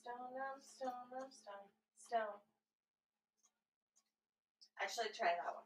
Stone. Actually, try that one.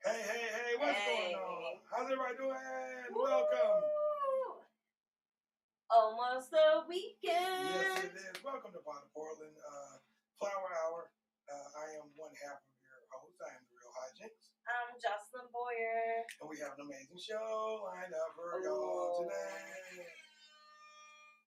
Hey, what's going on? How's everybody doing? Welcome. Almost the weekend. Yes, it is. Welcome to Portland Flower Hour. I am one half of your host. I am the Real Hyjinx. I'm Jocelyn Boyer. And we have an amazing show lined up for y'all today.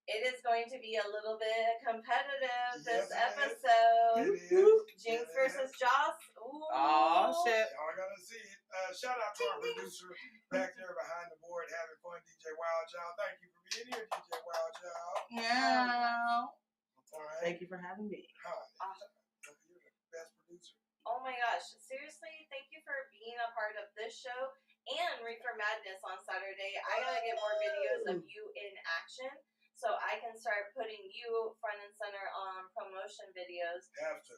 It is going to be a little bit competitive this Yes, episode. It is. Jinx versus Joss. Ooh. Oh, shit. Y'all gotta see it. Shout out to our producer back there behind the board having fun, DJ Wild Child. Thank you for being here, DJ Wild Child. Yeah. All right. Thank you for having me. Hi. You're the best producer. Oh my gosh. Seriously, thank you for being a part of this show and Reefer Madness on Saturday. I gotta get more videos of you in action so I can start putting you front and center on promotion videos. Have to.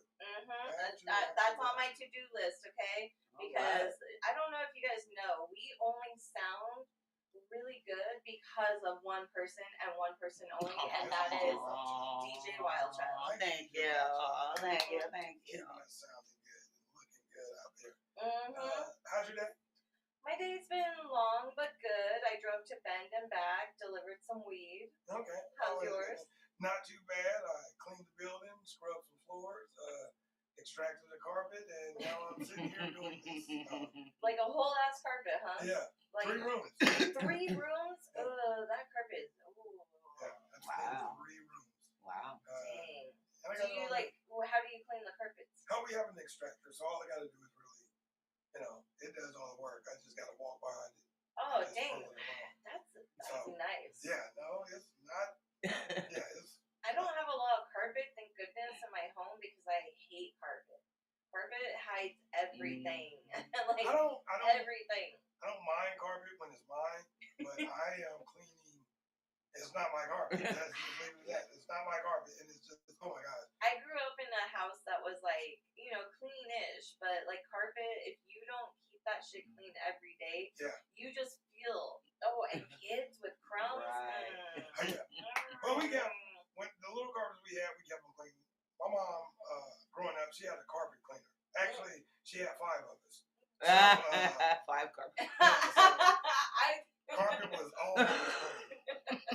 That's on my to-do list, okay? Because I don't know if you guys know, we only sound really good because of one person and one person only, and that is DJ Wildchild. Thank you. Thank you. Keeping us sounding good and looking good out there. How's your day? My day's been long but good. I drove to Bend and back, delivered some weed. Okay. How's yours? Not too bad. I cleaned the building, scrubbed some floors, extracted the carpet, and now I'm sitting here doing this. Like a whole ass carpet, huh? Yeah. Like 3 rooms. 3 rooms? That carpet is. Yeah. That's wow. 3 rooms. Wow. Dang. Do you how do you clean the carpets? Oh, we have an extractor, so all I got to do is really, it does all the work. I just got to walk behind it. Oh, dang. That's nice. Yeah, no, it's not. Yeah, it's. I don't have a lot of carpet, thank goodness, in my home because I hate carpet. Carpet hides everything. Like, everything. I don't mind carpet when it's mine, but I am cleaning. It's not my carpet. That's just leave it at that. It's not my carpet, and it's just, oh my God. I grew up in a house that was like, clean-ish, but like carpet, if you don't keep that shit clean every day, you just feel, and kids with crumbs. Right. Well, when the little carpets we kept them clean. My mom, growing up, she had a carpet cleaner. Actually, she had 5 of us. So, 5 carpets. Carpet was always clean.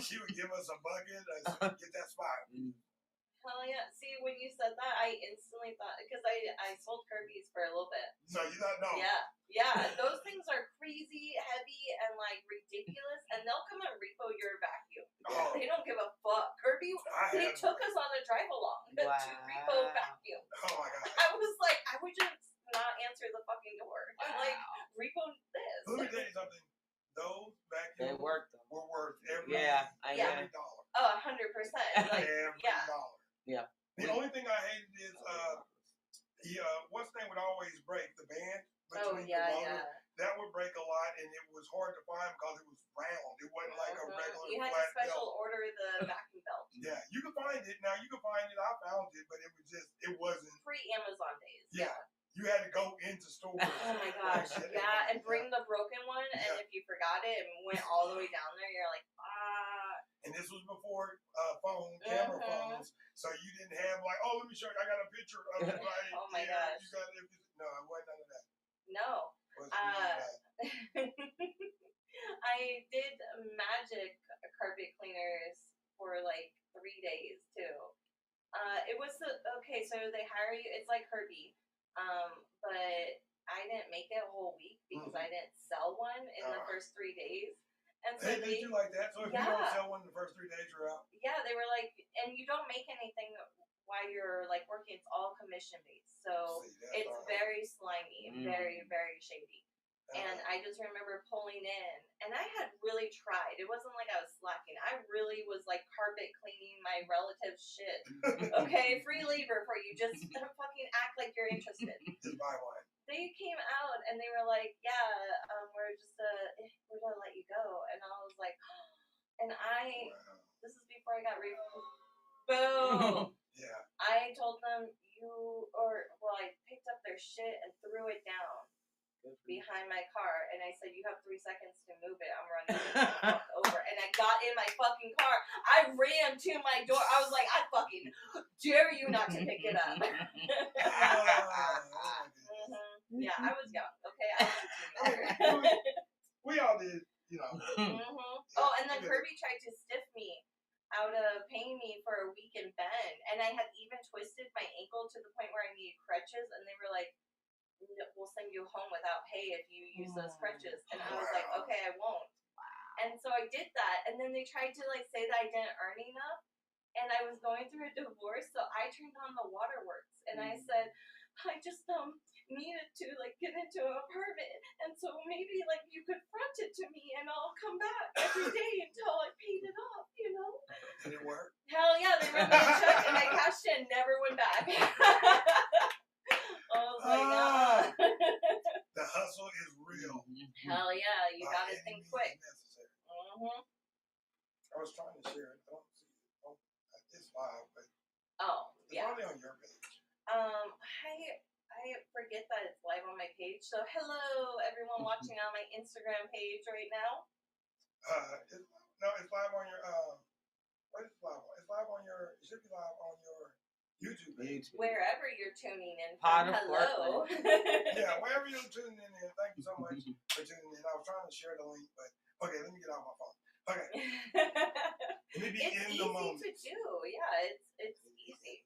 She would give us a bucket and say, get that spot. Hell yeah. See, when you said that, I instantly thought, because I sold Kirby's for a little bit. So you thought, no. Yeah. Those things are crazy, heavy, and like ridiculous, and they'll come and repo your vacuum. Oh. They don't give a fuck. Kirby, he took us on a drive along to repo vacuum. Oh my God. I was like, I would just not answer the fucking door. I'm like, repo this. Let me tell you something. Those vacuums were worth every dollar. Oh, 100%. Like, every dollar. Yeah. The only thing I hated is what's the name would always break, the band between the motor. That would break a lot, and it was hard to find because it was round. It wasn't like a regular You had flat to special belt. order the vacuum belt. Yeah, you can find it. Now, you can find it. I found it, but it wasn't. Pre-Amazon days. Yeah. You had to go into stores. Oh my gosh. Yeah, and bring the broken one, and if you forgot it and went all the way down there, you're like, And this was before camera phones, so you didn't have like, oh, let me show you. I got a picture of it right. Oh my gosh. No, it wasn't none of that. No. I did magic carpet cleaners for like 3 days too. It was okay. So they hire you. It's like Herbie, but I didn't make it a whole week because I didn't sell one in the first 3 days. And so they do like that. So if you don't sell one in the first 3 days, you're out. Yeah, they were like, and you don't make anything while you're like working. It's all commission based, so it's very slimy, very very shady. And I just remember pulling in, and I had really tried. It wasn't like I was slacking. I really was like carpet cleaning my relative's shit. Okay, free labor for you. Just fucking act like you're interested. Just buy one. They came out and they were like, "Yeah, we're gonna let you go." And I was like, and this is before I got Reefer. Boom. Yeah. I told them I picked up their shit and threw it down behind my car, and I said, "You have 3 seconds to move it. I'm running over." And I got in my fucking car. I ran to my door. I was like, "I fucking dare you not to pick it up." Yeah, I was young. Okay, I was a teenager. We all did, you know. Oh, and then Kirby tried to stiff me out of paying me for a week in Bend, and I had even twisted my ankle to the point where I needed crutches, and they were like, "We'll send you home without pay if you use those crutches." And I was like, "Okay, I won't." And so I did that, and then they tried to like say that I didn't earn enough, and I was going through a divorce, so I turned on the waterworks, and I said, "I just needed to like get into an apartment, and so maybe like you could front it to me, and I'll come back every day until I paid it off, you know?" Did it work? Hell yeah, they wrote me a check, and I cashed it and never went back. I was like, the hustle is real. Hell yeah, you gotta think quick. I was trying to share it. I don't see it. It's live, but it's yeah. only on your page. I forget that it's live on my page. So hello, everyone watching on my Instagram page right now. It's live on your what is it live on? It's live on your. It should be live on your YouTube page. Wherever you're tuning in from. Hello. Yeah, wherever you're tuning in. Thank you so much for tuning in. I was trying to share the link, but okay, let me get out my phone. Okay. Let me be it's in the moment. It's easy to do. Yeah, it's easy.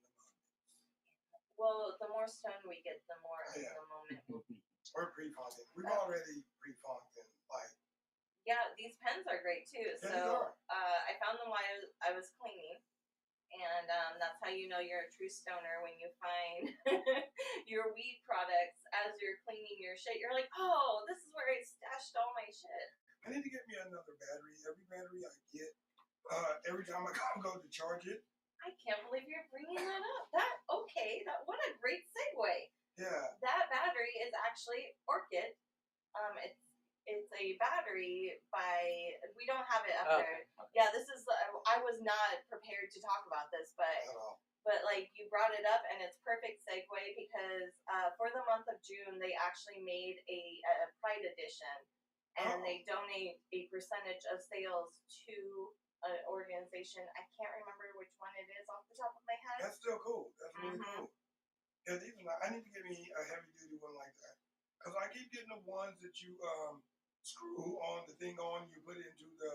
Well, the more stone we get, the more in the moment we'll be. We're pre-funked. We've already pre-funked and like. Yeah, these pens are great too. Yeah, so I found them while I was cleaning, and that's how you know you're a true stoner when you find your weed products as you're cleaning your shit. You're like, "Oh, this is where I stashed all my shit." I need to get me another battery. Every battery I get, every time I go to charge it. I can't believe you're bringing that up. What a great segue. Yeah. That battery is actually Orchid. It's a battery by. We don't have it up there. Okay. Yeah, this is. I was not prepared to talk about this, but like you brought it up, and it's perfect segue because for the month of June they actually made a Pride edition, and they donate a percentage of sales to an organization. I can't remember which one it is off the top of my head. That's still cool. That's really cool. Yeah, I need to get me a heavy duty one like that because I keep getting the ones that you screw on the thing on. You put it into the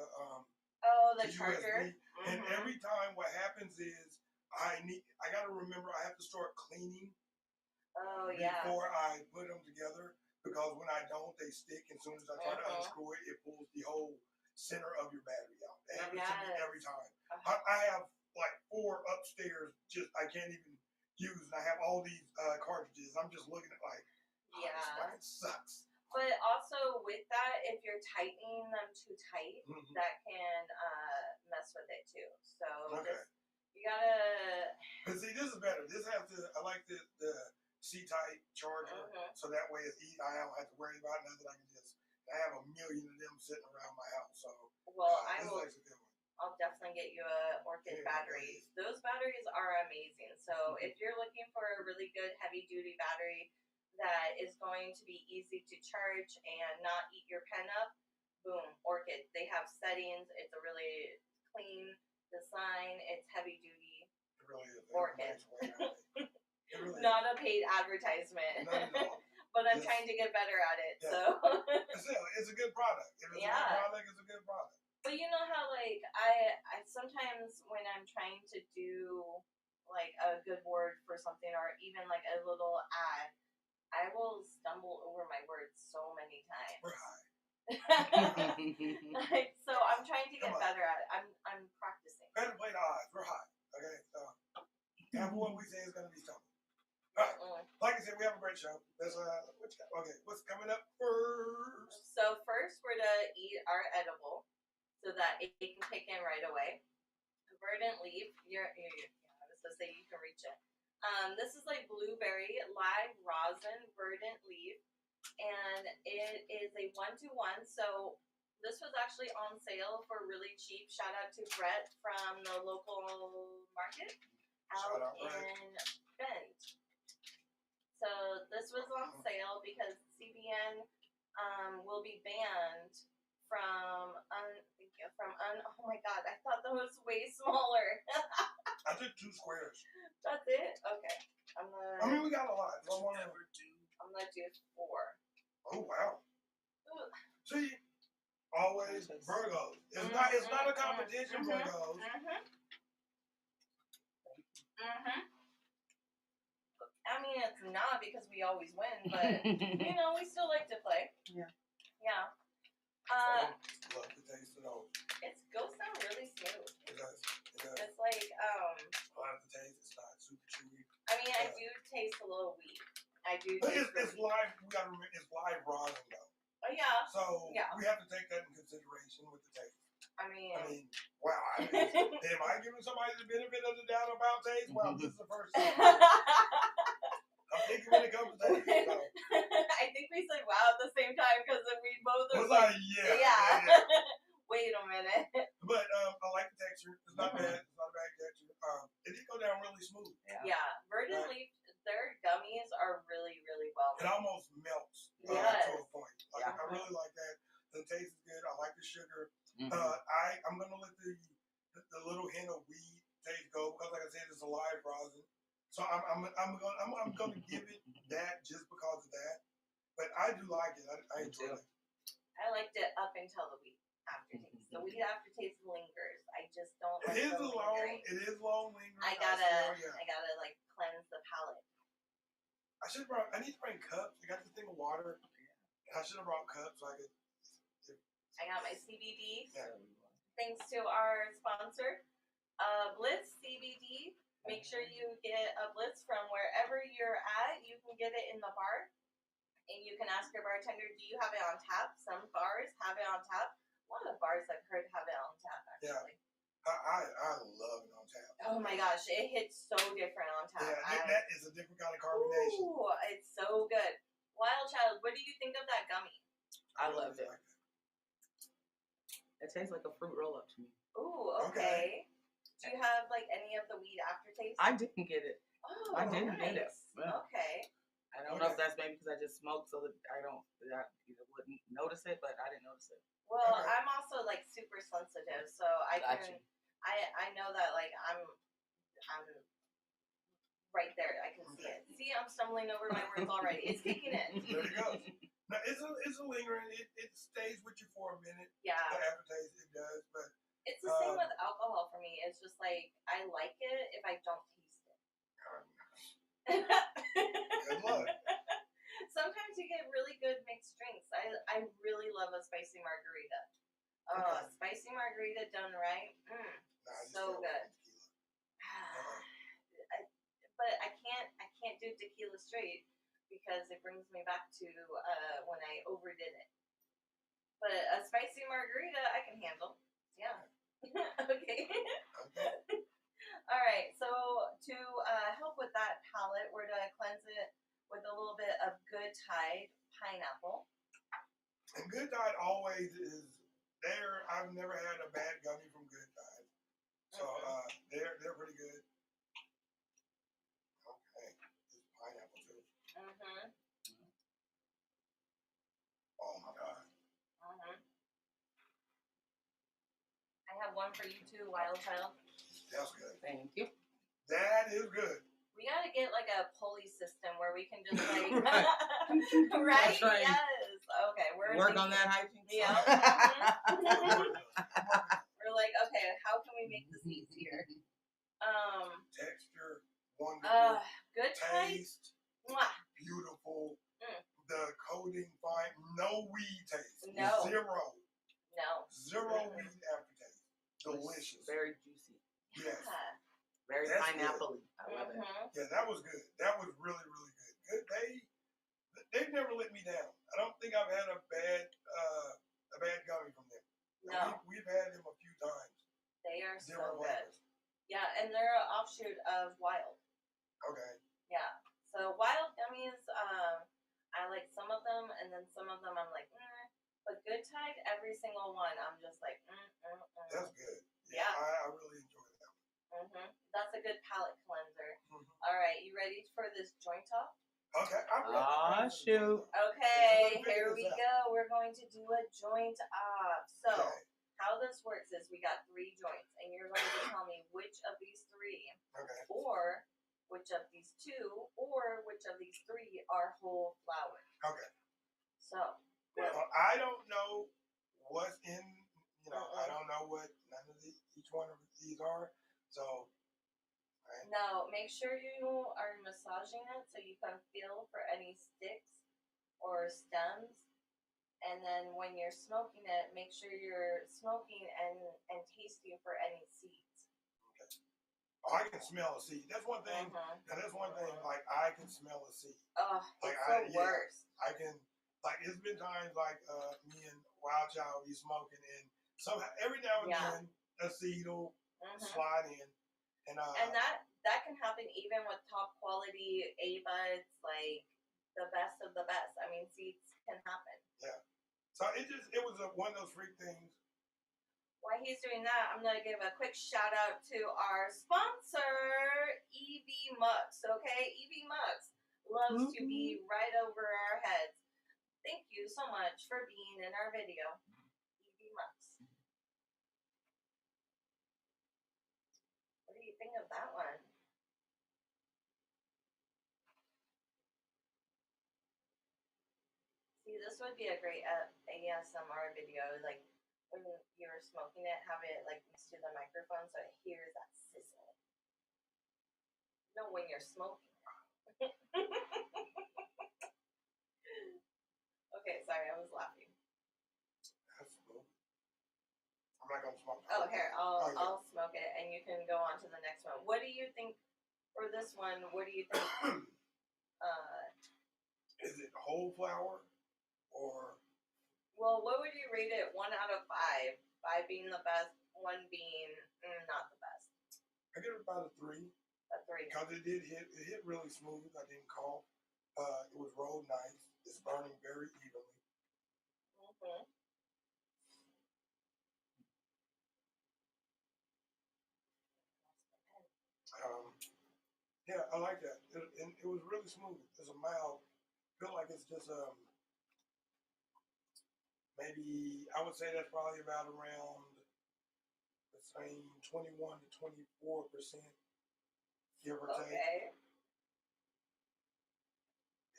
the charger. And every time what happens is I got to remember I have to start cleaning. Before I put them together because when I don't, they stick. As soon as I try to unscrew it, it pulls the whole center of your battery out. Every time. I have like 4 upstairs. Just I can't even use. And I have all these cartridges. I'm just looking at like, this fucking sucks. But also with that, if you're tightening them too tight, that can mess with it too. So you gotta. But see, this is better. This has I like the C-type charger, so that way it's easy. I don't have to worry about nothing. I have a million of them sitting around my house. So I'll definitely get you a Orchid battery. Those batteries are amazing. So if you're looking for a really good heavy duty battery that is going to be easy to charge and not eat your pen up, boom, Orchid. They have settings. It's a really clean design. It's heavy duty. It really is. Orchid. Really not a paid advertisement. No. But I'm trying to get better at it. Yeah. So it's a good product. If it's a good product, it's a good product. But you know how like I sometimes when I'm trying to do like a good word for something or even like a little ad, I will stumble over my words so many times. We're high. So I'm trying to get better at it. I'm practicing. Better play the odds. We're high. Okay, so half of what we say is gonna be something. All right. like I said, we have a great show. That's okay. What's coming up first? So first, we're to eat our edible so that it can kick in right away. Verdant leaf. I was supposed to say you can reach it. This is like blueberry, live rosin, verdant leaf, and it is a 1-to-1. So this was actually on sale for really cheap. Shout out to Brett from the local market out in Bend. So this was on sale because CBN will be banned from oh my god, I thought that was way smaller. I took 2 squares. That's it? Okay. I mean, we got a lot. So I'm gonna do 4. Oh wow. See, always Virgos. It's not a competition, Virgos. I mean, it's not because we always win, but we still like to play. Yeah. Yeah. Love the taste of those. It goes down really smooth. It does. It's like I like the taste. It's not super chewy. I mean, I do taste a little weed. I do. But it's live. We gotta remember it's live rosin though. Oh yeah. So we have to take that in consideration with the taste. I mean, wow. Am I giving somebody the benefit of the doubt about taste? Well, this is the first time. I'm thinking when it comes to taste. So. I think we said wow at the same time because we both was like, yeah. Wait a minute. But I like the texture. It's not bad. It's not a bad texture. It did go down really smooth. Yeah. Verdant leaf, their gummies are really, really well made. It almost melts to a point. I really like that. The taste is good. I like the sugar. I'm gonna let the little hint of weed taste go because, like I said, it's a live rosin. So I'm gonna give it that just because of that. But I do like it. I enjoy it. I liked it up until the weed aftertaste. The weed aftertaste lingers. I just don't like it. It is long lingering. I gotta like cleanse the palate. I need to bring cups. I got this thing of water. I should have brought cups so I could. I got my CBD. Yeah. Thanks to our sponsor, Blitz CBD. Make sure you get a Blitz from wherever you're at. You can get it in the bar. And you can ask your bartender, do you have it on tap? Some bars have it on tap. A lot of bars I've heard have it on tap, actually. Yeah. I love it on tap. Oh my gosh, it hits so different on tap. Yeah, that is a different kind of carbonation. Ooh, it's so good. Wild Child, what do you think of that gummy? I loved it. It tastes like a fruit roll up to me. Ooh, okay. Do you have like any of the weed aftertaste? I didn't get it. Oh, I didn't get it. Yeah. Okay. I don't know if that's maybe because I just smoked, so that I wouldn't notice it, but I didn't notice it. Well, I'm also like super sensitive, so I know that like I'm right there. I can see it. See, I'm stumbling over my words already. It's kicking in. There you go. Now, it's a lingering. It stays with you for a minute. Yeah. The aftertaste, it does, but it's the same with alcohol for me. It's just like I like it if I don't taste it. Good luck. Sometimes you get really good mixed drinks. I really love a spicy margarita. Spicy margarita done right. So good. But I can't do tequila straight because it brings me back to when I overdid it. But a spicy margarita I can handle. Yeah. Okay. All right. So to help with that palate, we're to cleanse it with a little bit of Good Tide pineapple. And Good Tide always is there. I've never had a bad gummy from Good Tide, so they're pretty good. Okay, it's pineapple too. Oh my god. I have one for you too, Wild Child. That's good. Thank you. That is good. We gotta get like a pulley system where we can just like right. Right? Yes. Okay, we're work on that Hyjinx. Yeah. We're like, okay, how can we make this easier? Texture, wonderful. Good taste, Mwah. Beautiful. The coating fine. No weed taste. No. Zero weed aftertaste. Delicious. Very juicy. Yes. Yeah. Very pineapple-y. I love it. Yeah, that was good. That was really, really good. Good they've never let me down. I don't think I've had a bad gummy from them. No. We've had them a few times. They are so good. Yeah, and they're an offshoot of Wild. Okay. Yeah. So Wild gummies, I like some of them, and then some of them I'm like, But Good Tide, every single one, I'm just like, That's good. Yeah. I really enjoy that. That's a good palate cleanser. All right, you ready for this joint talk? Okay. Shoot. Okay, here we go. We're going to do a joint off. So, how this works is we got 3 joints, and you're going to tell me which of these 3, or which of these 2, or which of these 3 are whole flower. Okay. So, I don't know what's in, I don't know what none of each one of these are. So, now make sure you are massaging it so you can feel for any sticks or stems. And then when you're smoking it, make sure you're smoking and tasting for any seeds. Okay. Oh, I can smell a seed. That's one thing. Now that's one thing. Like I can smell a seed. Oh, like it's the worst. I can. Like it's been times like me and Wild Child be smoking, and somehow every now and then a seed will slide in, and that can happen even with top quality A-buds, like the best of the best. I mean, seeds can happen. Yeah. So it was one of those freak things. While he's doing that, I'm gonna give a quick shout out to our sponsor, EV Mux. Okay, EV Mux loves to be right over our heads. Thank you so much for being in our video, EV Mux. What do you think of that one? See, this would be a great ASMR video, like when you're smoking it, have it like next to the microphone so it hears that sizzle. You know when you're smoking. Okay, sorry, I was laughing. That's cool. I'm not gonna smoke. Oh, here, I'll smoke it, and you can go on to the next one. What do you think for this one? What do you think? Is it whole flower? Or well, what would you rate it? 1 out of 5. 5 being the best, 1 being not the best. I give it about a 3. A 3. Because it hit really smooth. I didn't cough. It was rolled nice. It's burning very evenly. Yeah, I like that. It was really smooth. It's a mild. Feel like it's just maybe I would say that's probably about around the same 21 to 24%, give or take. Okay.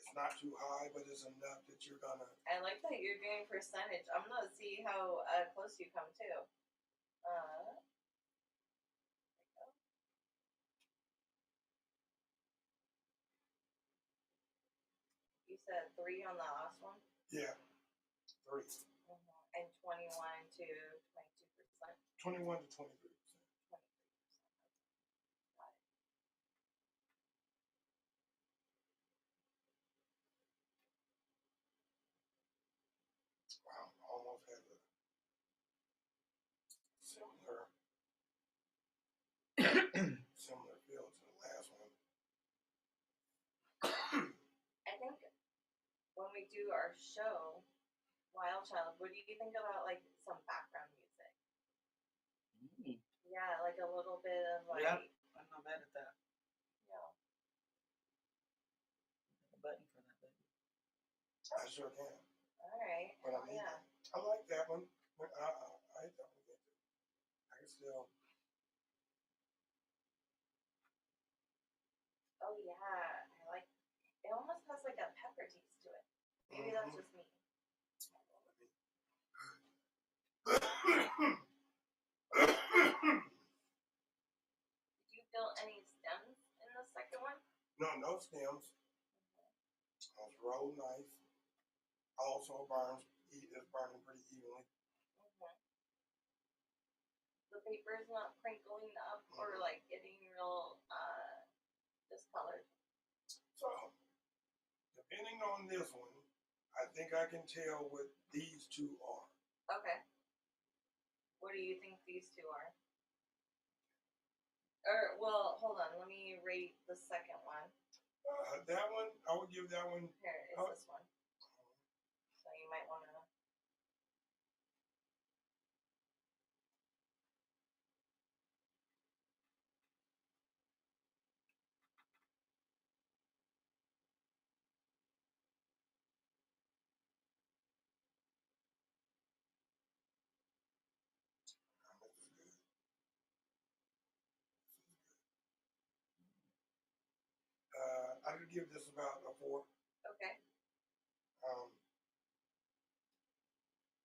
It's not too high, but it's enough that you're gonna. I like that you're doing percentage. I'm gonna see how close you come to. You said 3 on the last one? Yeah, 3. And 21 to 22%? 21 to 23%. 23%. Got it. Wow, almost has a similar feel to the last one. I think when we do our show, Wild Child, what do you think about like some background music? Yeah, like a little bit of like. Yeah, I'm not mad at that. Yeah. A button for that, baby. I sure can. All right. But I mean, I like that one. I definitely get it. I can still. Oh yeah, I like. It almost has like a pepper taste to it. Maybe that's just me. Did you feel any stems in the second one? No stems. It's rolled nice. Also it's burning pretty evenly. The paper is not crinkling up or like getting real discolored. So Depending on this one, I think I can tell what these two are. Okay. What do you think these two are? Or, well, hold on. Let me rate the second one. That one, I would give that one. Here is this one. So you might want to. I would give this about a 4. Okay.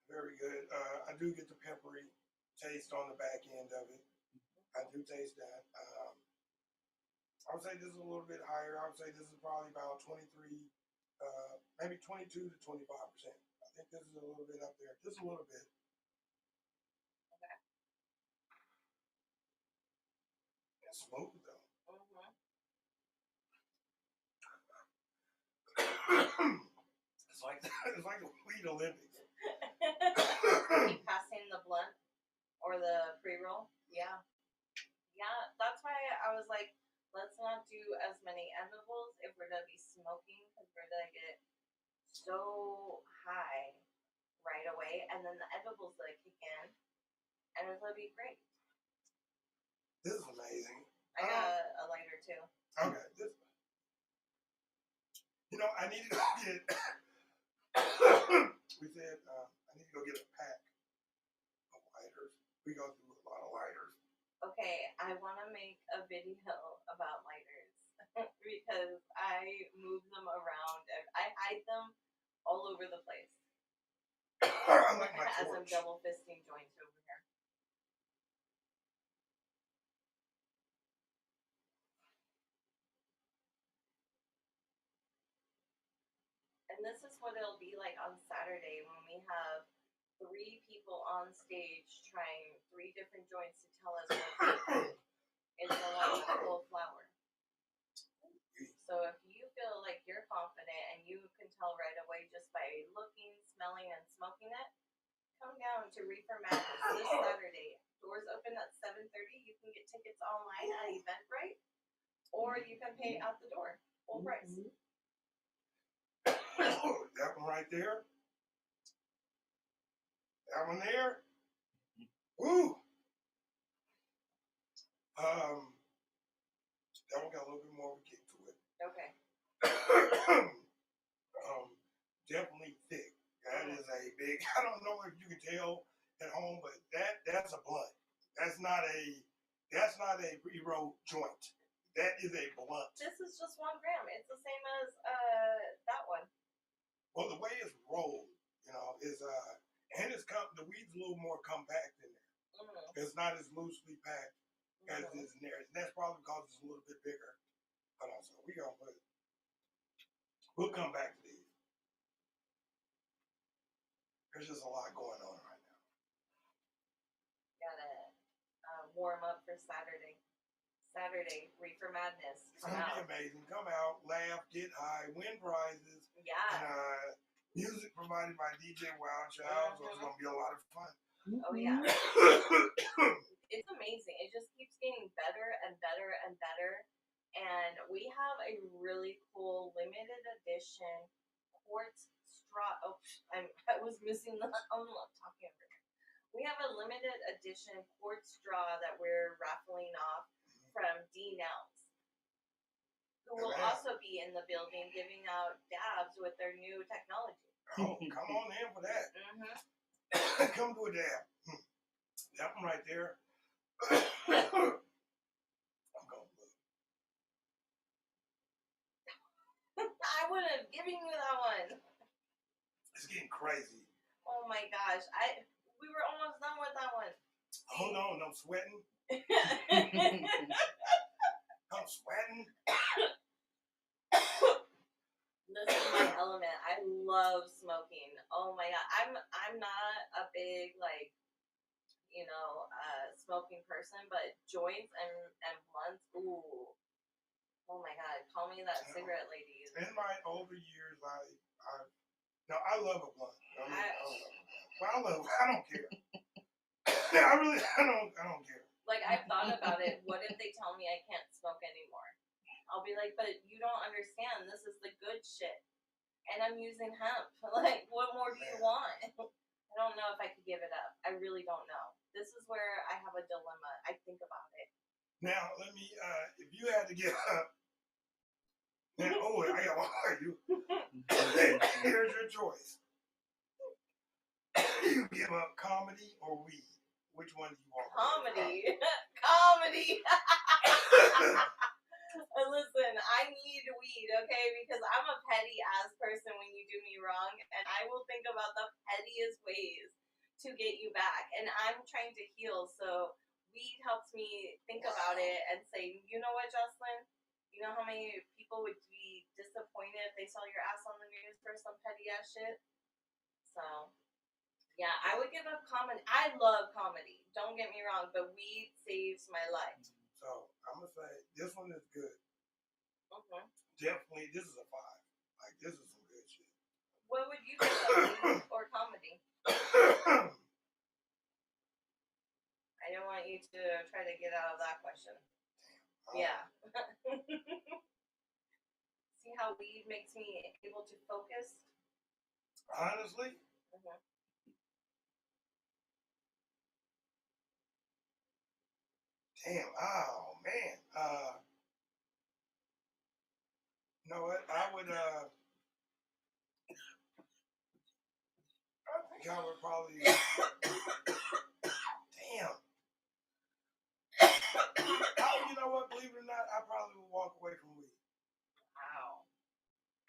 Very good. I do get the peppery taste on the back end of it. I do taste that. I would say this is a little bit higher. I would say this is probably about 23, maybe 22 to 25%. I think this is a little bit up there. Just a little bit. Okay. It's smooth though. It's like the Weed Olympics. Keep passing the blunt or the pre-roll. Yeah. Yeah, that's why I was like, let's not do as many edibles if we're gonna be smoking, because we're gonna get so high right away, and then the edibles gonna kick in, and it's gonna be great. This is amazing. I got a lighter too. Okay. I need to go get. We said I need to go get a pack of lighters. We go through a lot of lighters. Okay, I want to make a video about lighters because I move them around and I hide them all over the place. I like my as torch. I'm double fisting joints over here. And this is what it'll be like on Saturday when we have 3 people on stage trying 3 different joints to tell us what it's a lot of full flower. So if you feel like you're confident and you can tell right away just by looking, smelling, and smoking it, come down to Reefer Madness this Saturday. Doors open at 7:30. You can get tickets online at Eventbrite, or you can pay out the door, full price. That one right there. That one there. Woo. That one got a little bit more of a kick to it. Okay. Definitely thick. That is a big. I don't know if you can tell at home, but that's a blunt. That's not a pre-roll joint. That is a blunt. This is just 1 gram. It's the same as that one. Well, the way it's rolled, is and the weed's a little more compact in there. Mm-hmm. It's not as loosely packed as it is in there. And that's probably because it's a little bit bigger. Hold on, so we'll come back to these. There's just a lot going on right now. Gotta warm up for Saturday. Saturday, Reefer Madness. It's gonna be amazing. Come out, laugh, get high, win prizes. Yeah. And music provided by DJ Wild Child, so it's gonna be a lot of fun. Oh yeah. It's amazing. It just keeps getting better and better and better. And we have a really cool limited edition quartz straw. Oh, I was missing the. I'm talking over here. We have a limited edition quartz straw that we're raffling off from D Nels, who will also be in the building giving out dabs with their new technology. Oh, come on in for that. Mm-hmm. Come to a dab. That one right there. I'm going blue. I would have given you that one. It's getting crazy. Oh my gosh. We were almost done with that one. Hold on, I'm sweating. I'm sweating. This is my element. I love smoking. Oh my god. I'm not a big smoking person, but joints and blunts, ooh. Oh my God, call me that cigarette lady. In my older years, I love a blunt. I don't care. I don't care. Like, I've thought about it. What if they tell me I can't smoke anymore? I'll be like, but you don't understand. This is the good shit. And I'm using hemp. Like, what more do you want? I don't know if I could give it up. I really don't know. This is where I have a dilemma. I think about it. Now, let me, if you had to give up, now, I got one for you. Here's your choice. You give up comedy or weed? Which one do you want? Comedy. Comedy. Listen, I need weed, okay? Because I'm a petty ass person when you do me wrong, and I will think about the pettiest ways to get you back. And I'm trying to heal, so weed helps me think about it and say, you know what, Jocelyn? You know how many people would be disappointed if they saw your ass on the news for some petty ass shit? So, yeah, I would give up comedy. I love comedy. Don't get me wrong, but weed saves my life. So, I'm going to say, this one is good. Mm-hmm. Definitely, this is a 5. Like, this is some good shit. What would you give up, weed or comedy? I don't want you to try to get out of that question. Yeah. See how weed makes me able to focus? Honestly? Mm-hmm. Damn, oh man. You know what? I think I would probably damn. You know what? Believe it or not, I probably would walk away from weed. Wow.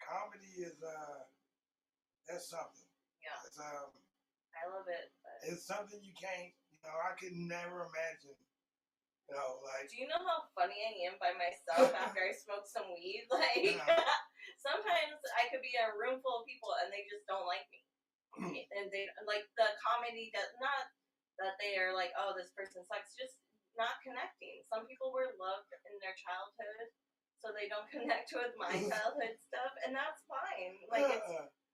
Comedy is that's something. Yeah. It's I love it. But... It's something you can't. I could never imagine. Like. Do you know how funny I am by myself after I smoke some weed? Like, sometimes I could be in a room full of people and they just don't like me. And they like the comedy does not that they are like, oh, this person sucks. Just not connecting. Some people were loved in their childhood, so they don't connect with my childhood stuff, and that's fine. Like, it's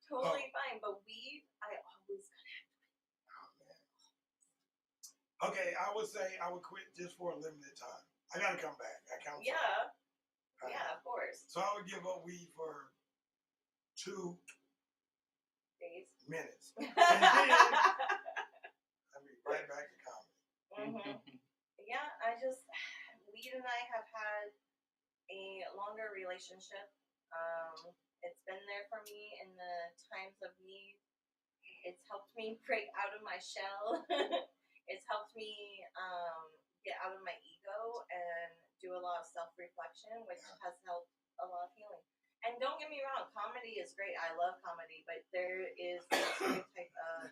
totally fine. But weed, I always connect with. Oh man. Okay, I would say I would quit just for a limited time. I gotta come back. I count. Yeah. Yeah, of course. So I would give up weed for 2 minutes. And then I'll be right back to comedy. Mm-hmm. Yeah, weed and I have had a longer relationship. It's been there for me in the times of need. It's helped me break out of my shell. It's helped me get out of my ego and do a lot of self-reflection, which has helped a lot of healing. And don't get me wrong, comedy is great. I love comedy, but there is this type of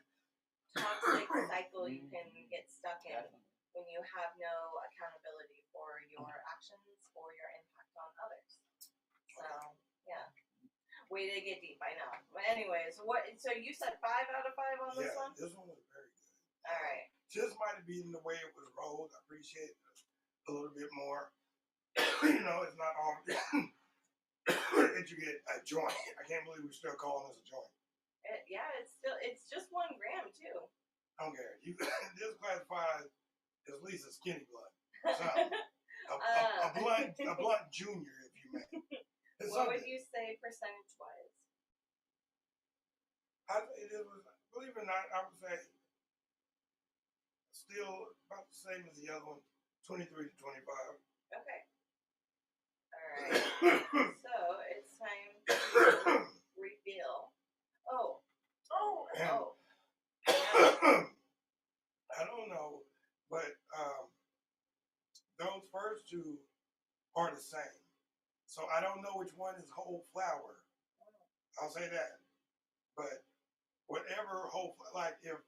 toxic cycle you can get stuck in when you have no accountability for your actions or your impact on others. So, yeah. Way to get deep, I know. But anyways, so you said 5 out of 5 on this one? Yeah, this one was very good. All right. Just might have been the way it was rolled. I appreciate it a little bit more. It's not all that you get a joint. I can't believe we're still calling this a joint. It's just 1 gram too. I don't care. This classifies at least a skinny blunt. So, a blunt junior, if you may. What would you say percentage wise? Believe it or not, I would say still about the same as the other one, 23 to 25. Okay. All right. So it's time to reveal. Yeah. I don't know, but those first 2 are the same. So I don't know which one is whole flower. I'll say that. But whatever like if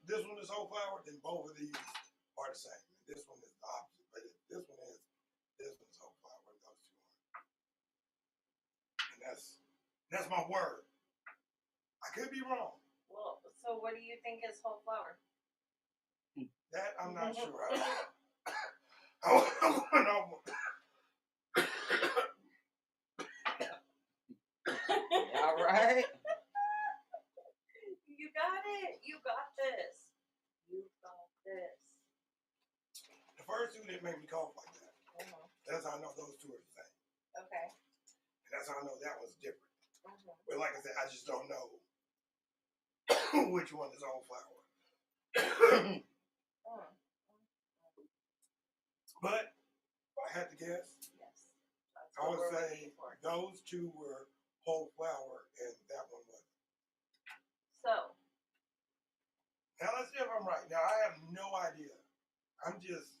this one is whole flower, then both of these are the same. This one is the opposite. But if this one's whole flower. Those 2 are. And that's my word. I could be wrong. Well, so what do you think is whole flower? That I'm not sure. Right? You got it. You got this. You got this. The first two didn't make me cough like that. Mm-hmm. That's how I know those two are the same. Okay. And that's how I know that one's different. Mm-hmm. But like I said, I just don't know which one is all flower. But if I had to guess, yes, I would say those two were whole flower and that one wasn't. So. Now let's see if I'm right. Now I have no idea. I'm just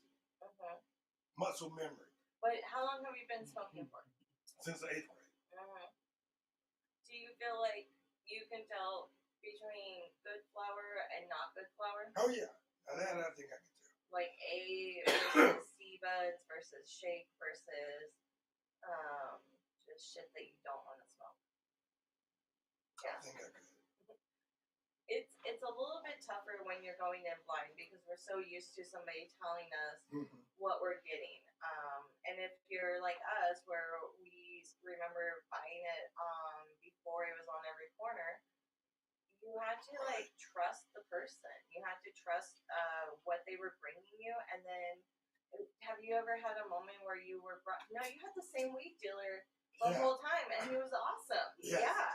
muscle memory. But how long have you been smoking for? Since the 8th grade. Do you feel like you can tell between good flour and not good flour? Oh yeah. Now that I think I can tell. Like A versus C buds versus shake versus just shit that you don't want to smoke. Yeah. I think I could. It's a little bit tougher when you're going in blind because we're so used to somebody telling us what we're getting. And if you're like us, where we remember buying it before it was on every corner, you had to like trust the person. You had to trust what they were bringing you. And then, have you ever had a moment where you were you had the same weed dealer the whole time, and he was awesome. Yes. Yeah.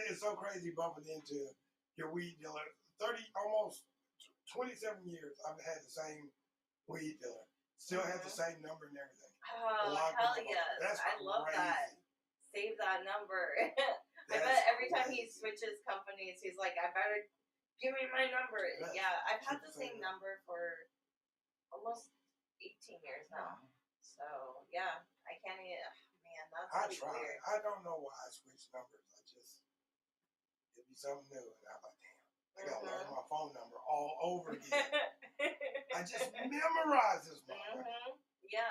It's so crazy bumping into your weed dealer. Almost 27 years I've had the same weed dealer. Still has the same number and everything. Oh, hell yes. I love that. Save that number. I bet every time he switches companies, he's like, I better give me my number. Yeah, I've had the same number for almost 18 years now. So, yeah, I can't even, man, that's really weird. I don't know why I switched numbers. It'd be something new. And I'm like, damn, I got to learn my phone number all over again. I just memorized this number. Yeah.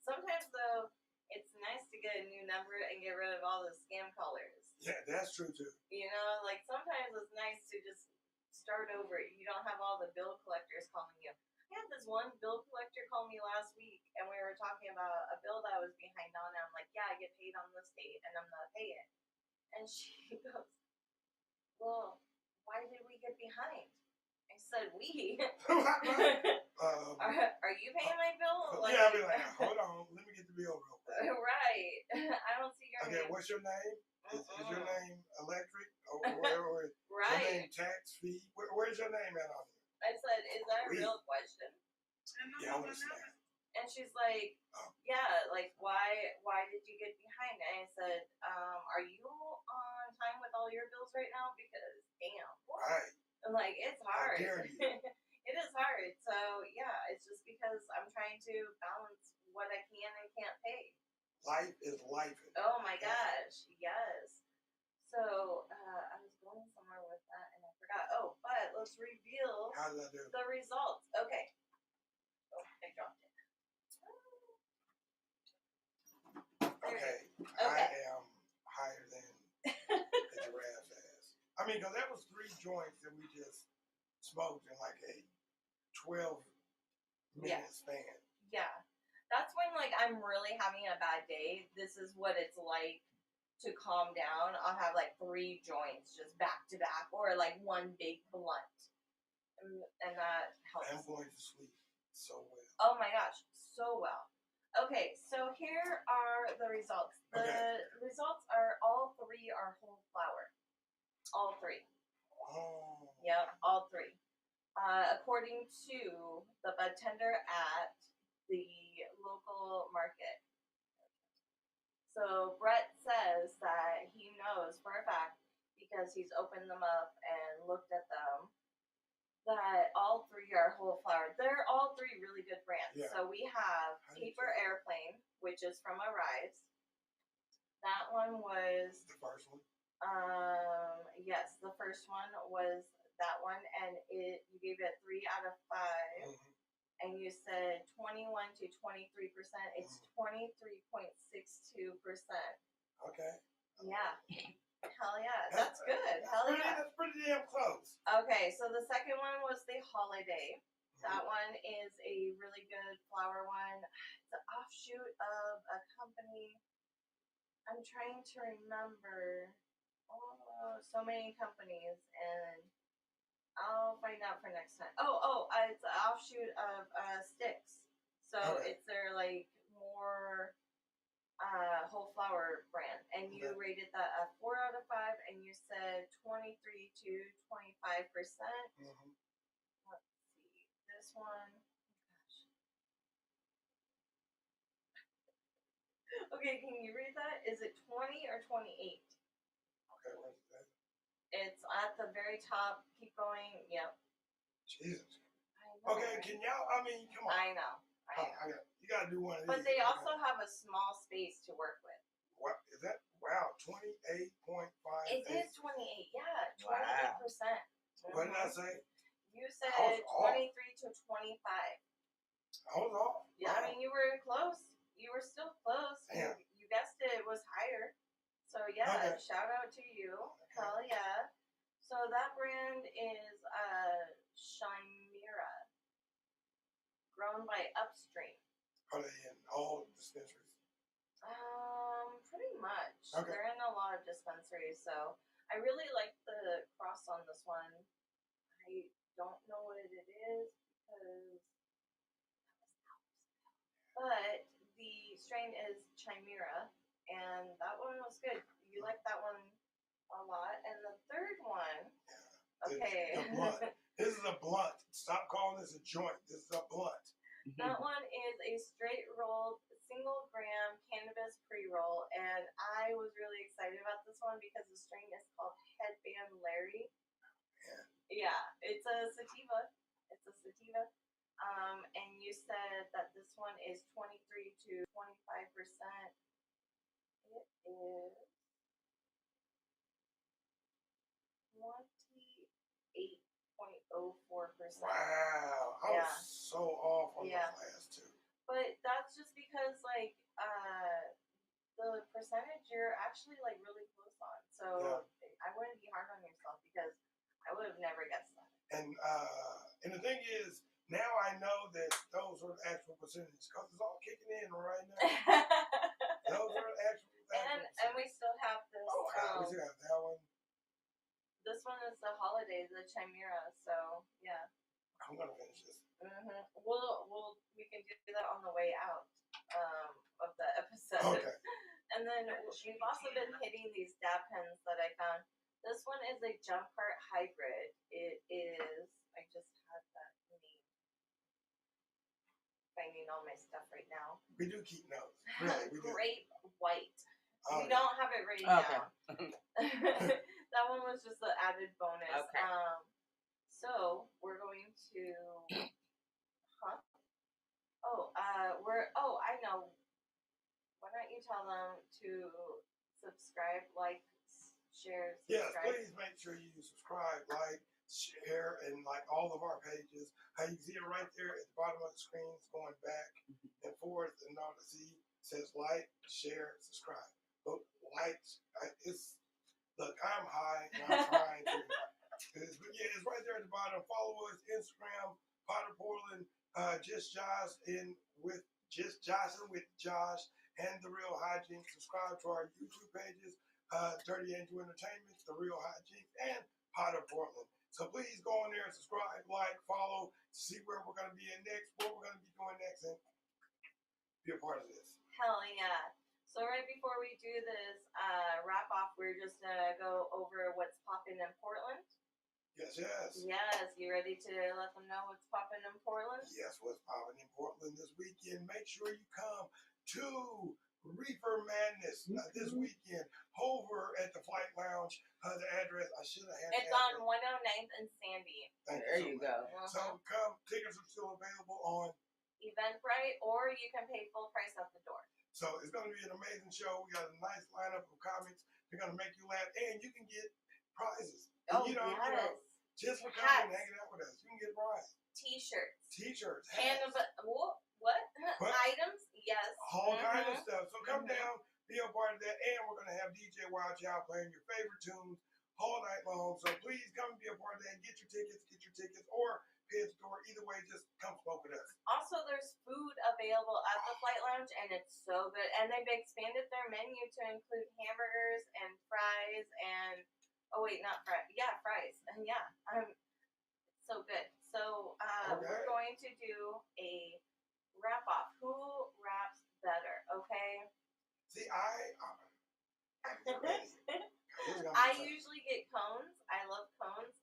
Sometimes, though, it's nice to get a new number and get rid of all the scam callers. Yeah, that's true, too. You know, like, sometimes it's nice to just start over. You don't have all the bill collectors calling you. I had this one bill collector call me last week, and we were talking about a bill that I was behind on, and I'm like, yeah, I get paid on this date, and I'm not paying. And she goes, well, why did we get behind? I said, we. Are you paying my bill? Yeah, I'll be like, hold on, let me get the bill real quick. Right. I don't see your name. Okay, what's your name? Is your name Electric? Or where right. Your name Tax Fee? Where's your name at on here? I said, is that a real question? Yeah, I understand. And she's like, yeah, like, why did you get behind? And I said, are you on time with all your bills right now? Because, damn. Right. I'm like, it's hard. How dare you? It is hard. So, yeah, it's just because I'm trying to balance what I can and can't pay. Life is life. Oh, my gosh. Yes. So, I was going somewhere with that, and I forgot. Oh, but let's reveal the results. Okay. Oh, I dropped it. Okay. I am higher than the giraffe's ass. I mean, because that was 3 joints that we just smoked in like a 12-minute span. Yeah. That's when, like, I'm really having a bad day. This is what it's like to calm down. I'll have, like, 3 joints just back to back, or, like, 1 big blunt. And that helps. I'm going to sleep so well. Oh, my gosh. So well. Okay, so here are the results. The results are all 3 are whole flour. All 3. Oh. Yep, all 3. According to the bud tender at the local market. So Brett says that he knows for a fact, because he's opened them up and looked at them, that all 3 are whole flour. They're all 3 really good brands. Yeah. So we have Paper Airplane, which is from Arise. That one was the first one. Yes, the first one was that one, and you gave it 3 out of 5. Mm-hmm. And you said 21 to 23%. It's 23.62%. Okay. Yeah. Hell yeah. That's good. Hell yeah. That's pretty damn close. Okay, so the second one was the Holiday. That one is a really good flour one. It's an offshoot of a company. I'm trying to remember. Oh, so many companies, and I'll find out for next time. It's an offshoot of Sticks. So it's their like more whole flower brand, and you rated that a 4 out of 5, and you said 23 to 25%. Let's see, this one. Okay, can you read that? Is it 20 or 28? Okay, where's that? It's at the very top. Keep going. Yep. Jesus. Know, okay, right? Can y'all? I mean, come on. I know. You gotta do one of these. But they also have a small space to work with. What is that? Wow, 28.5. It is 28. Yeah, 28%. What did I say? You said 23 to 25. I was off. Yeah, I mean you were close. You were still close. Damn. You guessed it was higher. So yeah, shout out to you. Okay. Hell yeah. So that brand is Chimera, grown by Upstream. Are they in all dispensaries? Pretty much. Okay. They're in a lot of dispensaries, so I really like the cross on this one. I don't know what it is but the strain is Chimera, and that one was good. You like that one a lot. And the third one, okay. The blunt. This is a blunt. Stop calling this a joint. This is a blunt. That one is a straight rolled single gram cannabis pre-roll, and I was really excited about this one because the strain is called Headband Larry. Yeah, it's a sativa. And you said that this one is 23 to 25%. It is 28.04%. Wow, I was so off on those last two. But that's just because, like, the percentage you're actually like really close on. So I wouldn't be hard on yourself because I would have never guessed that. And the thing is, now I know that those are actual percentages because it's all kicking in right now. Those are actual and we still have this. We still have that one. This one is the holiday, the Chimera. So yeah. I'm gonna finish this. We can do that on the way out of the episode. Okay. And then we've also been hitting these dab pens that I found. This one is a jump cart hybrid. It is. I just had that name. Finding all my stuff right now. We do keep notes. Really, we do. Grape white. We don't have it written down. That one was just an added bonus. Okay. So we're going to. I know. Why don't you tell them to subscribe, like, share, subscribe? Yes, please make sure you subscribe, like, share, and like all of our pages. How you see it right there at the bottom of the screen, it's going back and forth, and all the see says like, share, subscribe. Look, I'm high, and I'm trying to. It's right there at the bottom. Follow us, Instagram, Potter Portland, Just Jocelyn with Josh, and the Real Hyjinx. Subscribe to our YouTube pages, Dirty Angel Entertainment, the Real Hyjinx, and Potter Portland. So please go on there and subscribe, like, follow, see where we're going to be next, what we're going to be doing next, and be a part of this. Hell yeah. So right before we do this wrap off, we're just going to go over what's popping in Portland. Yes. Yes, you ready to let them know what's popping in Portland? Yes, what's popping in Portland this weekend. Make sure you come to Reefer Madness this weekend over at the Flight Lounge. The address, I should have had it. It's on 109th and Sandy. There you go. So come, tickets are still available on Eventbrite, or you can pay full price at the door. So it's going to be an amazing show. We got a nice lineup of comics. They're going to make you laugh, and you can get prizes. Yes. Just for coming and hanging out with us, you can get prizes. T-shirts. Hats. What? Items? Yes. All kind of stuff. So come down, be a part of that, and we're going to have DJ Wild Child playing your favorite tunes all night long. So please come and be a part of that. Get your tickets, or Pit Store. Either way, just come smoke with us. Also, there's food available at the Flight Lounge, and it's so good. And they've expanded their menu to include hamburgers and fries and not fries. Yeah, fries. And yeah, so good. So we're going to do a wrap off. Who wraps better? Okay. See, I'm ready. I usually get cones. I love cones.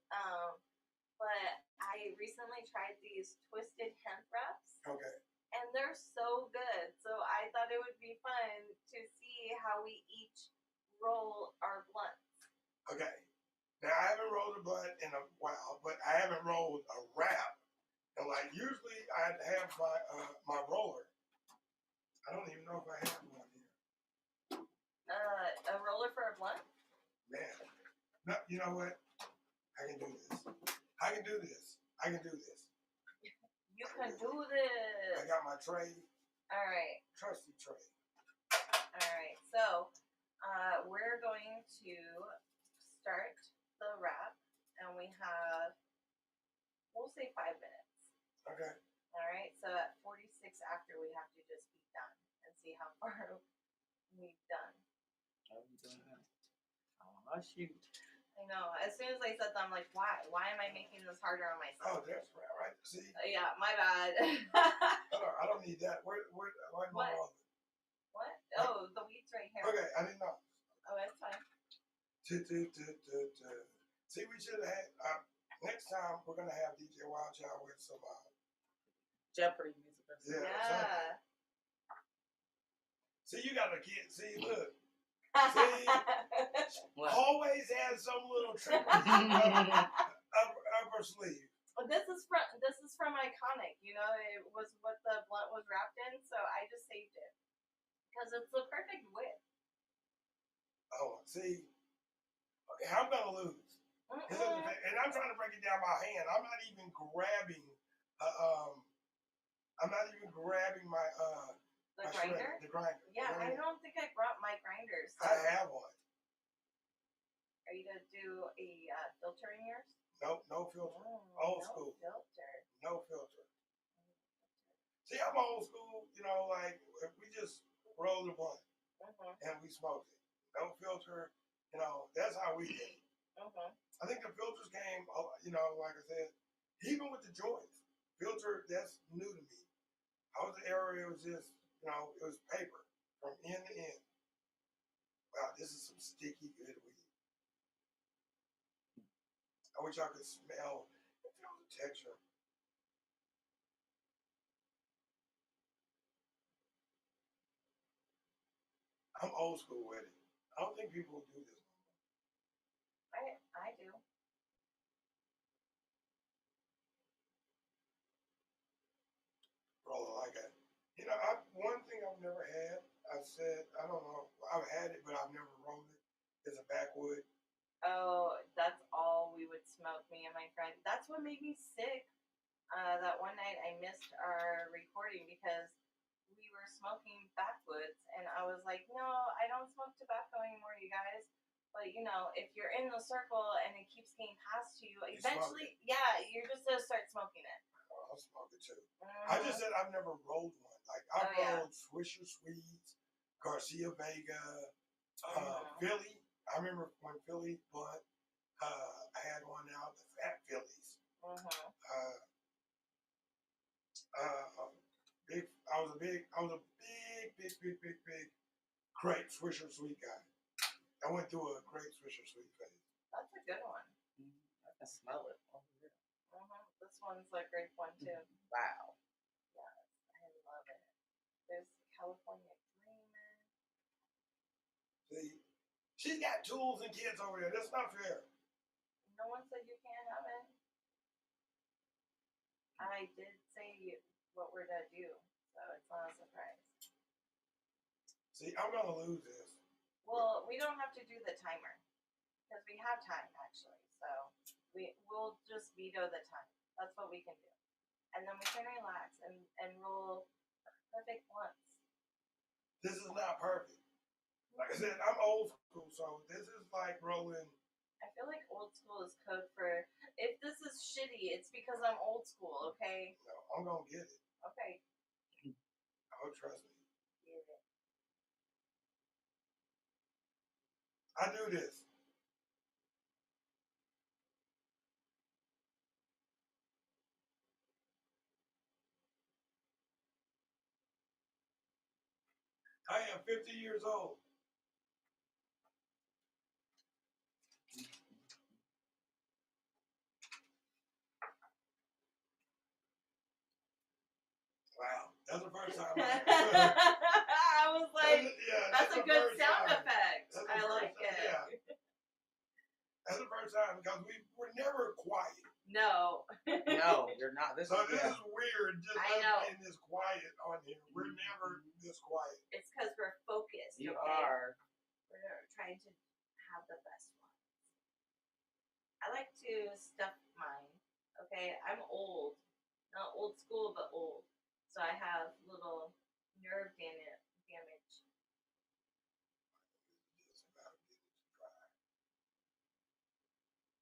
But I recently tried these twisted hemp wraps. Okay. And they're so good. So I thought it would be fun to see how we each roll our blunts. Okay. Now I haven't rolled a blunt in a while, but I haven't rolled a wrap. And like usually I have my roller. I don't even know if I have one here. A roller for a blunt? Man. No, you know what? I can do this. I can do this. I can do this. You can do this. I got my tray. All right. Trusty tray. All right. So we're going to start the wrap, and we have, we'll say 5 minutes. Okay. All right. So at 46 after, we have to just be done and see how far we've done. How are you doing that? Oh, shoot. I know. As soon as I said that, I'm like, why? Why am I making this harder on myself? Oh, that's right. See? Yeah, my bad. I don't need that. Where's my roller? What? Oh, the weed's right here. Okay, I didn't know. Oh, that's fine. See, we should have had, next time we're going to have DJ Wild Child with some Jeopardy music. Yeah. See, you got a kid. See, look. See, always has some little trick up her sleeve. This is from Iconic. You know, it was what the blunt was wrapped in, so I just saved it because it's the perfect width. Oh, see, okay, I'm gonna lose. And I'm trying to break it down by hand. I'm not even grabbing. I'm not even grabbing my The grinder? The grinder. Yeah, I don't think I brought my grinders. So. I have one. Are you going to do a filter in yours? Nope, no filter. Old school. Filter. No filter. See, I'm old school, you know, like if we just roll the blunt and we smoke it. No filter, you know, that's how we did it. I think the filters came, you know, like I said, even with the joints. Filter, that's new to me. I was the era, it was just, you know, it was paper from end to end. Wow, this is some sticky good weed. I wish I could smell the texture. I'm old school with it. I don't think people do this. I do. Roller like that. You know, one thing I've never had, I said, I don't know, I've had it, but I've never rolled it, is a backwood. Oh, that's all we would smoke, me and my friend. That's what made me sick. That one night I missed our recording because we were smoking backwoods, and I was like, no, I don't smoke tobacco anymore, you guys. But, you know, if you're in the circle and it keeps getting passed to you, eventually, yeah, you're just going to start smoking it. I'll smoke it too. I just said I've never rolled one. Like, I've rolled Swisher Swedes, Garcia Vega, Philly. I remember when Philly blunt, I had one out, the Fat Phillies. I was a big grape Swisher Sweet guy. I went through a grape Swisher Sweet phase. That's a good one. I can smell it. This one's a great one too. Wow. Yes, I love it. There's California Dreamin'. See, she's got tools and kids over there. That's not fair. No one said you can't have it. I did say what we're gonna do, so it's not a surprise. See, I'm gonna lose this. Well, we don't have to do the timer because we have time actually. So we'll just veto the time. That's what we can do, and then we can relax and roll perfect blunts. This is not perfect. Like I said, I'm old school, so this is like rolling. I feel like old school is code for if this is is shitty. It's because I'm old school, okay? No, I'm gonna get it. Okay. Oh, trust me. Get it. I do this. I am 50 years old. Wow, that's the first time. I was like, that's a good sound effect. I like it. Yeah. That's the first time because we were never quiet. No. No, you're not. This is weird. Just being this quiet on here. We're never this quiet. It's because we're focused. You are. We're trying to have the best one. I like to stuff mine. Okay, I'm old. Not old school, but old. So I have little nerve damage.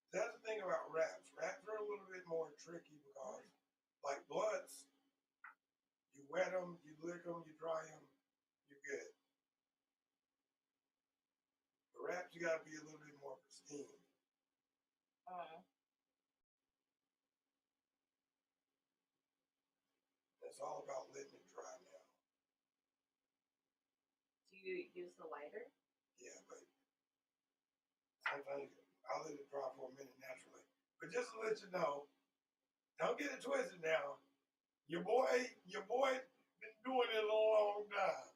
That's the thing about wraps. Wraps are a little bit more tricky because, like blunts, you wet them, you lick them, you dry them, you're good. The wraps, you gotta be a little bit more pristine. It's all about letting it dry now. Do you use the lighter? Yeah, but sometimes I'll let it dry for a minute naturally. But just to let you know, don't get it twisted now. Your boy been doing it a long time.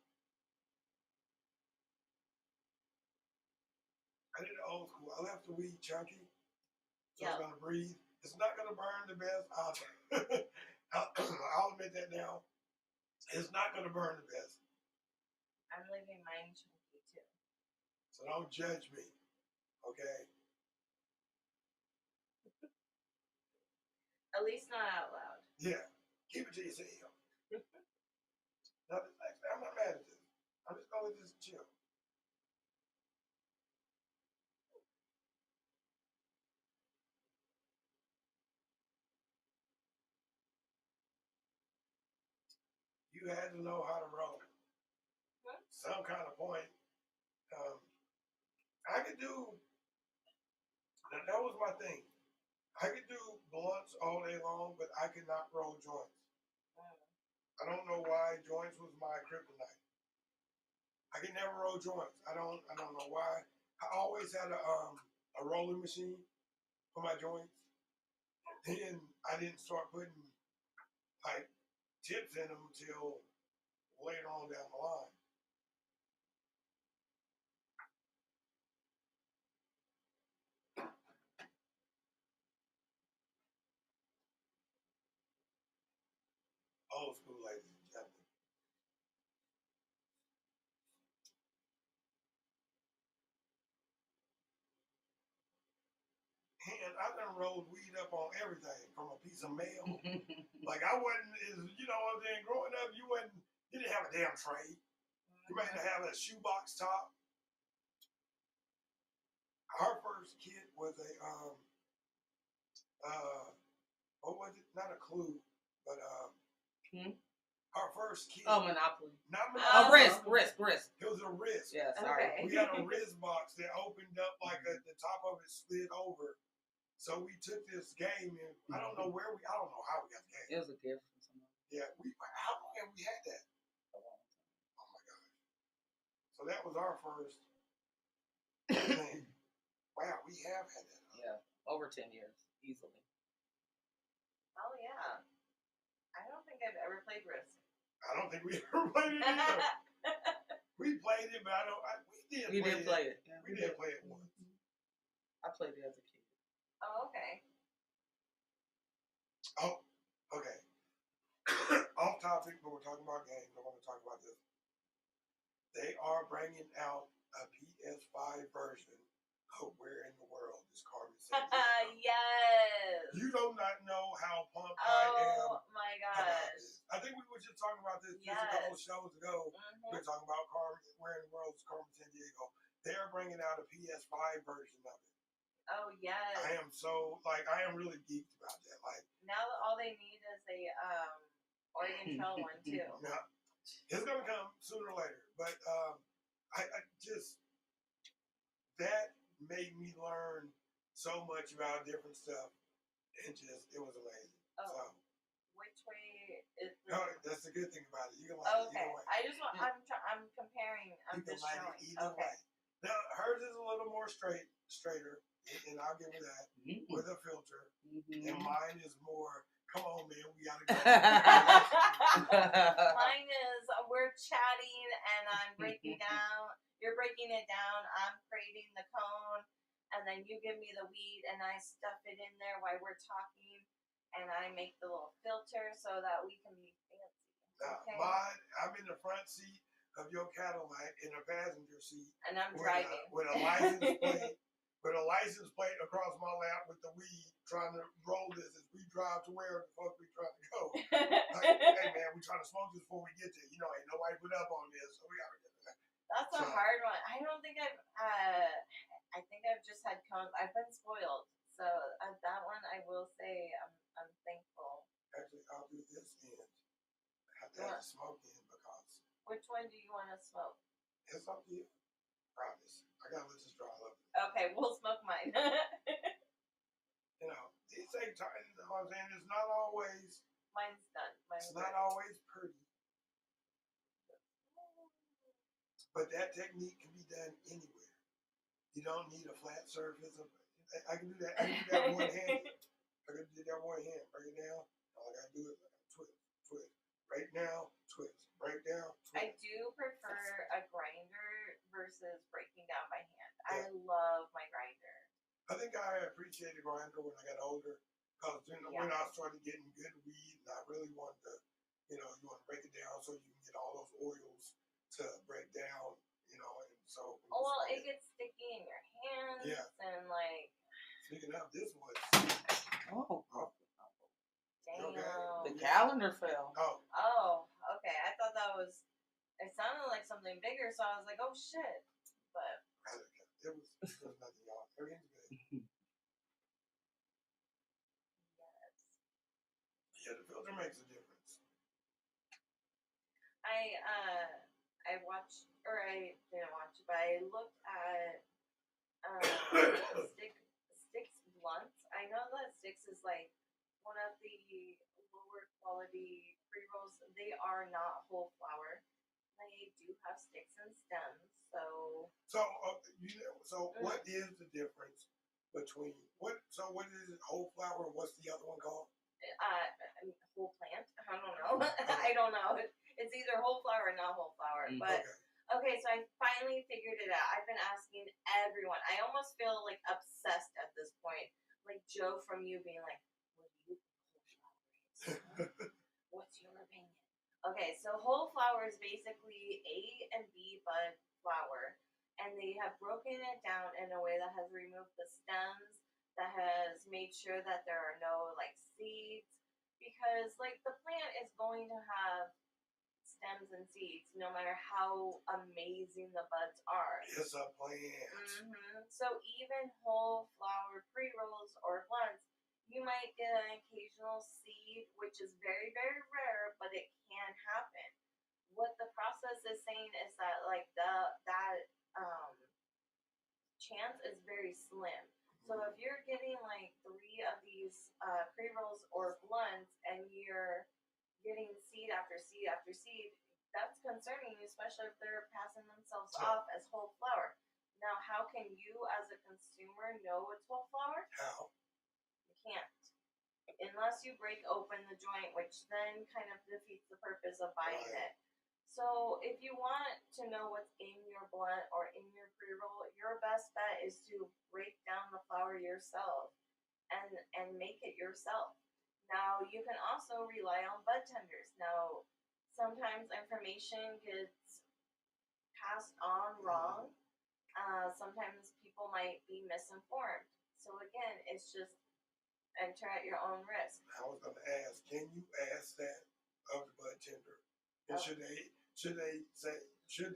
I did it old school. I left the weed chunky, so it's gonna breathe. It's not gonna burn the best. I'll admit that now. It's not gonna burn the best. I'm leaving mine chunky too. So don't judge me, okay? At least not out loud. Yeah, keep it to yourself. I'm not mad at this. I'm just gonna just chill. You had to know how to roll. Some kind of point. I could do, that was my thing. I could do blunts all day long, but I could not roll joints. I don't know why joints was my kryptonite. I could never roll joints. I don't know why. I always had a rolling machine for my joints. Then I didn't start putting like tips in them until later on down the line. Old school, ladies and gentlemen. And I done rolled weed up on everything from a piece of mail. Like I wasn't, you know what I'm saying? Growing up, you didn't have a damn tray. You might have a shoebox top. Our first kit was a what was it? Not a clue, but our first kit. Oh, Monopoly. Not Monopoly. Risk. It was a Risk. Yeah, sorry. Okay. We had a Risk box that opened up like the top of it slid over. So we took this game and I don't know how we got the game. It was a gift from someone. Yeah, how long have we had that? Oh my gosh. So that was our first thing. Wow, we have had that. Yeah, over 10 years, easily. Oh yeah. I don't think I've ever played Risk. I don't think we ever played it either. We played it, but we did play it. Yeah, we did play it once. I played it as a kid. Oh, okay. Oh, okay. Off topic, but we're talking about games. I want to talk about this. They are bringing out a PS5 version of Where in the World is Carmen Sandiego. Yes. You do not know how pumped I am. Oh my gosh. I think we were just talking about this just a couple of shows ago. We were talking about Where in the World is Carmen Sandiego. They are bringing out a PS5 version of it. Oh yes. I am so I am really geeked about that. Like now, all they need is a Oregon Trail one too. Yeah, it's gonna come sooner or later. But I just that made me learn so much about different stuff, and just it was amazing. Oh. So, which way is the... No, that's the good thing about it. You can light it either way. I just want. I'm comparing. I'm just showing. Either way. Now hers is a little more straighter, and I'll give her that with a filter. And mine is more. Come on, man, we gotta go. Mine is we're chatting and I'm breaking down. You're breaking it down. I'm creating the cone, and then you give me the weed, and I stuff it in there while we're talking, and I make the little filter so that we can be fancy. Okay? Mine, I'm in the front seat of your Cadillac in a passenger seat, and I'm driving with a license plate. With a license plate across my lap with the weed, trying to roll this as we drive to where the fuck we trying to go. Hey man, we trying to smoke this before we get there. You know, ain't nobody put up on this, so we gotta get that. That's a hard one. I don't think I've. I think I've just had cones. I've been spoiled, so that one I will say I'm thankful. Actually, I'll do this end. I have to have the smoke in because. Which one do you want to smoke? It's up to you. Promise. I gotta let this dry up. Okay, we'll smoke mine. You know, these take time. You know what I'm saying? It's not always. Mine's done. It's not always pretty. But that technique can be done anywhere. You don't need a flat surface. I can do that. I can do that one hand. I can do that one hand. Break it down. All I gotta do is twist. Break down, twist. Break down, twist. I do prefer a grinder versus breaking down by hand. Yeah. I love my grinder. I think I appreciated grinder when I got older because when I started getting good weed, and I really wanted to, you want to break it down so you can get all those oils to break down, and so. Well, it gets sticky in your hands. Yeah. And like. Speaking of, this was. Oh. Damn. Okay. The calendar fell. Oh, okay. I thought that was. It sounded like something bigger, so I was like, oh shit. But. There was nothing on. Everything's good. Yes. Yeah, the filter makes a difference. I watched, or I didn't watch, but I looked at Sticks blunts. I know that Sticks is like one of the lower quality pre-rolls. They are not whole flower. They do have sticks and stems. So what is the difference between what is it, whole flower, and what's the other one called? Whole plant. I don't know. I don't know. It's either whole flower or not whole flower. But okay, so I finally figured it out. I've been asking everyone. I almost feel like obsessed at this point. Like Joe from you being like, what do you think whole flower is? What's your opinion? Okay, so whole flower is basically A and B bud flower. And they have broken it down in a way that has removed the stems, that has made sure that there are no like seeds. Because like the plant is going to have stems and seeds no matter how amazing the buds are. It's a plant. So even whole flower pre-rolls or blunts, you might get an occasional seed, which is very, very rare, but it can happen. What the process is saying is that like that chance is very slim. So if you're getting like 3 of these pre-rolls or blunts and you're getting seed after seed after seed, that's concerning, especially if they're passing themselves off as whole flower. Now, how can you as a consumer know it's whole flower? How? You can't. Unless you break open the joint, which then kind of defeats the purpose of buying it. So if you want to know what's in your blunt or in your pre-roll, your best bet is to break down the flower yourself and make it yourself. Now, you can also rely on bud tenders. Now, sometimes information gets passed on wrong. Sometimes people might be misinformed. So again, it's just enter at your own risk. I was going to ask, can you ask that of the bud tender? And should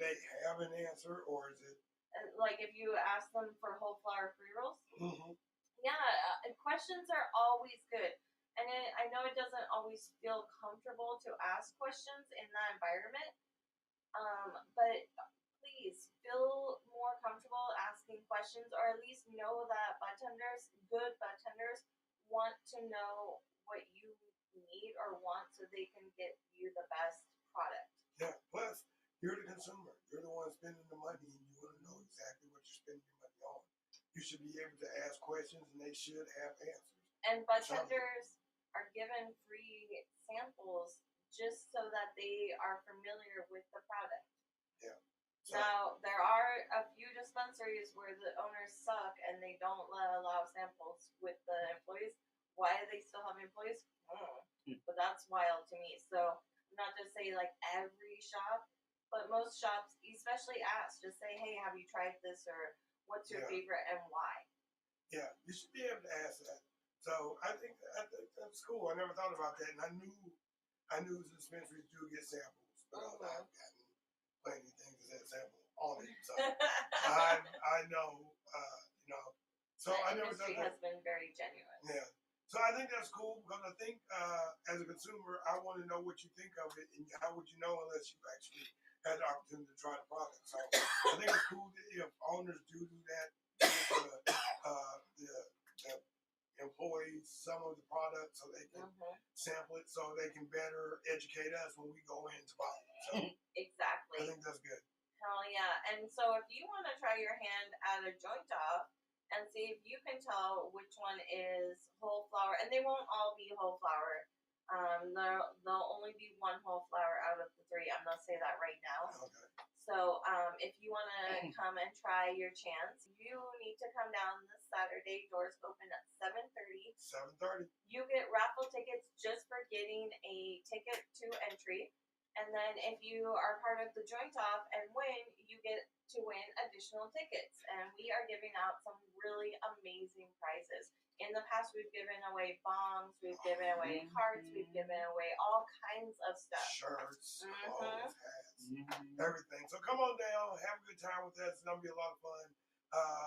they have an answer, or is it like if you ask them for whole flower pre-rolls? questions are always good. And I know it doesn't always feel comfortable to ask questions in that environment, but please feel more comfortable asking questions, or at least know that bartenders, good bartenders, want to know what you need or want so they can get you the best product. Yeah, plus, you're the consumer. You're the one spending the money, and you want to know exactly what you're spending your money on. You should be able to ask questions, and they should have answers. And bartenders are given free samples just so that they are familiar with the product. Yeah. So, now, there are a few dispensaries where the owners suck and they don't allow samples with the employees. Why do they still have employees? But that's wild to me. So, not to say like every shop, but most shops, especially ask, just say, hey, have you tried this, or what's your favorite and why? Yeah, you should be able to ask that. So I think that's cool. I never thought about that, and I knew dispensaries do get samples, but I've gotten plenty of things that have sample on it. So I know, So the I never thought that. Has been very genuine. Yeah. So I think that's cool, because I think as a consumer, I want to know what you think of it, and how would you know unless you actually had the opportunity to try the product? So I think it's cool that if owners do that, the employees some of the product so they can sample it, so they can better educate us when we go in to buy it. So exactly. I think that's good. Hell yeah. And so if you want to try your hand at a joint off and see if you can tell which one is whole flower, and they won't all be whole flower. There'll only be one whole flower out of the three. I'm going to say that right now. Okay. So if you want to come and try your chance, you need to come down this Saturday. Doors open at 7:30. 7:30. You get raffle tickets just for getting a ticket to entry. And then if you are part of the joint off and win, you get to win additional tickets. And we are giving out some really amazing prizes. In the past, we've given away bombs, we've given away cards, we've given away all kinds of stuff. Shirts, clothes, hats, everything. So come on down, have a good time with us. It's going to be a lot of fun.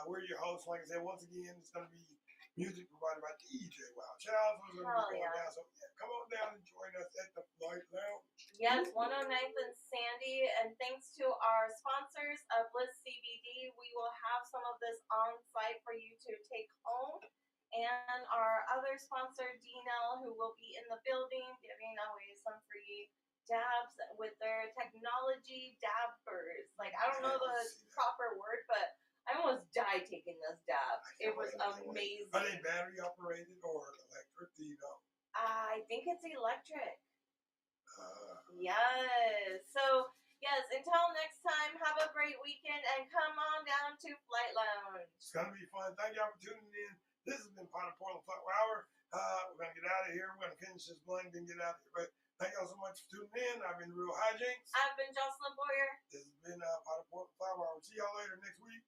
We're your hosts. Like I said, once again, it's going to be music provided by DJ Wild Child. So down. So come on down and join us at the Flight Lounge. Yes, 109th and Sandy. And thanks to our sponsors of Bliss CBD, we will have some of this on site for you to take home. And our other sponsor, DNL, who will be in the building giving away some free dabs with their technology dabbers. Like, I don't know the proper word, but I almost died taking this dab. It was amazing. Are they battery operated or electric? Do you know? I think it's electric. Yes. So, yes, until next time, have a great weekend and come on down to Flight Lounge. It's going to be fun. Thank y'all for tuning in. This has been Pot of Portland Flower Hour. We're going to get out of here. We're going to finish this blunt and get out of here. But thank y'all so much for tuning in. I've been Real Hyjinx. I've been Jocelyn Boyer. This has been Pot of Portland Flower Hour. See y'all later next week.